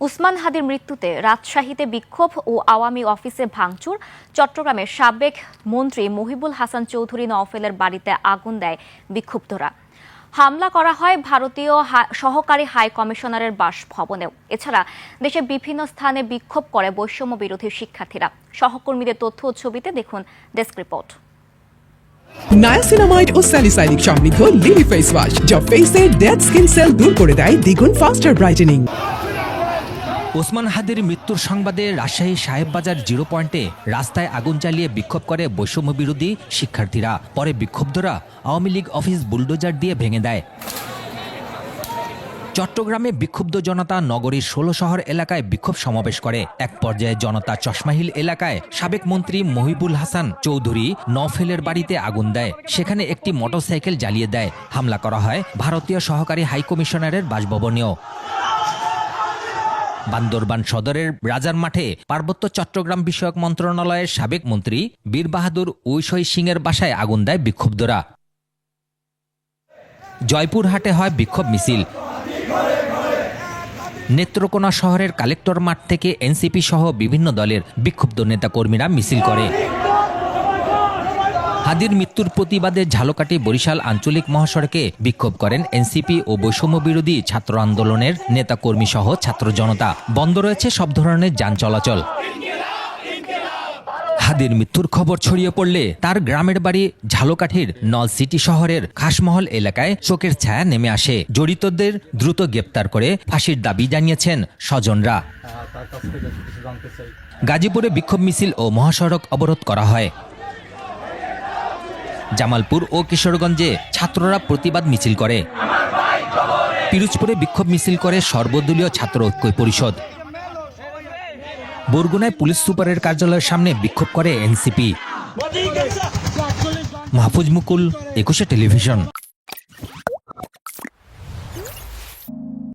উসমান হাদির মৃত্যুতে রাজশাহীতে বিক্ষোভ ও আওয়ামী অফিসে ভাঙচুর। চট্টগ্রামের সাবেক মন্ত্রী মহিবুল হাসান চৌধুরী নওফেলের বাড়িতে আগুন দেয় বিক্ষুব্ধরা। হামলা করা হয় ভারতীয় সহকারী হাই কমিশনারের বাসভবনেও। এছাড়া দেশের বিভিন্ন স্থানে বিক্ষোভ করে বৈষম্য বিরোধী শিক্ষার্থীরা। সহকর্মীদের তথ্য ও ছবিতে দেখুন ডেস্ক রিপোর্ট। নায়াসিনামাইড ও স্যালিসাইলিক সমৃদ্ধ লিলি ফেস ওয়াশ যা ফেসের ডেড স্কিন সেল দূর করে দেয় দ্বিগুণ ফাস্টার ব্রাইটেনিং। ওসমান হাদির মৃত্যুর সংবাদে রাজশাহী সাহেববাজার জিরো পয়েন্টে রাস্তায় আগুন জ্বালিয়ে বিক্ষোভ করে বৈষম্য বিরোধী শিক্ষার্থীরা। পরে বিক্ষুব্ধরা আওয়ামী লীগ অফিস বুলডোজার দিয়ে ভেঙে দেয়। চট্টগ্রামে বিক্ষুব্ধ জনতা নগরীর ১৬ শহর এলাকায় বিক্ষোভ সমাবেশ করে। এক পর্যায়ে জনতা চশমাহিল এলাকায় সাবেক মন্ত্রী মহিবুল হাসান চৌধুরী নওফেলের বাড়িতে আগুন দেয়। সেখানে একটি মোটরসাইকেল জ্বালিয়ে দেয়। হামলা করা হয় ভারতীয় সহকারী হাইকমিশনারের বাসভবনেও। বান্দরবান সদরের রাজার মাঠে পার্বত্য চট্টগ্রাম বিষয়ক মন্ত্রণালয়ের সাবেক মন্ত্রী বীর বাহাদুর উইশই সিংয়ের বাসায় আগুন দেয় বিক্ষুব্ধরা। জয়পুরহাটে হয় বিক্ষোভ মিছিল। নেত্রকোনা শহরের কালেক্টর মাঠ থেকে এনসিপি সহ বিভিন্ন দলের বিক্ষুব্ধ নেতাকর্মীরা মিছিল করে। হাদির মৃত্যুর প্রতিবাদে ঝালকাঠি বরিশাল আঞ্চলিক মহাসড়কে বিক্ষোভ করেন এনসিপি ও বৈষম্য বিরোধী ছাত্র আন্দোলনের নেতাকর্মী সহ ছাত্র জনতা। বন্ধ রয়েছে সব ধরনের যান চলাচল। হাদির মৃত্যুর খবর ছড়িয়ে পড়লে তার গ্রামের বাড়ি ঝালকাঠির নল সিটি শহরের খাসমহল এলাকায় শোকের ছায়া নেমে আসে। জড়িতদের দ্রুত গ্রেপ্তার করে ফাঁসির দাবি জানিয়েছেন স্বজনরা। গাজীপুরে বিক্ষোভ মিছিল ও মহাসড়ক অবরোধ করা হয়। জামালপুর ও কিশোরগঞ্জে ছাত্ররা প্রতিবাদ মিছিল করে। পিরোজপুরে বিক্ষোভ মিছিল করে সর্বদলীয় ছাত্র ঐক্য পরিষদ। বরগুনায় পুলিশ সুপারের কার্যালয়ের সামনে বিক্ষোভ করে এনসিপি। মাহফুজ মুকুল, ২১শে টেলিভিশন।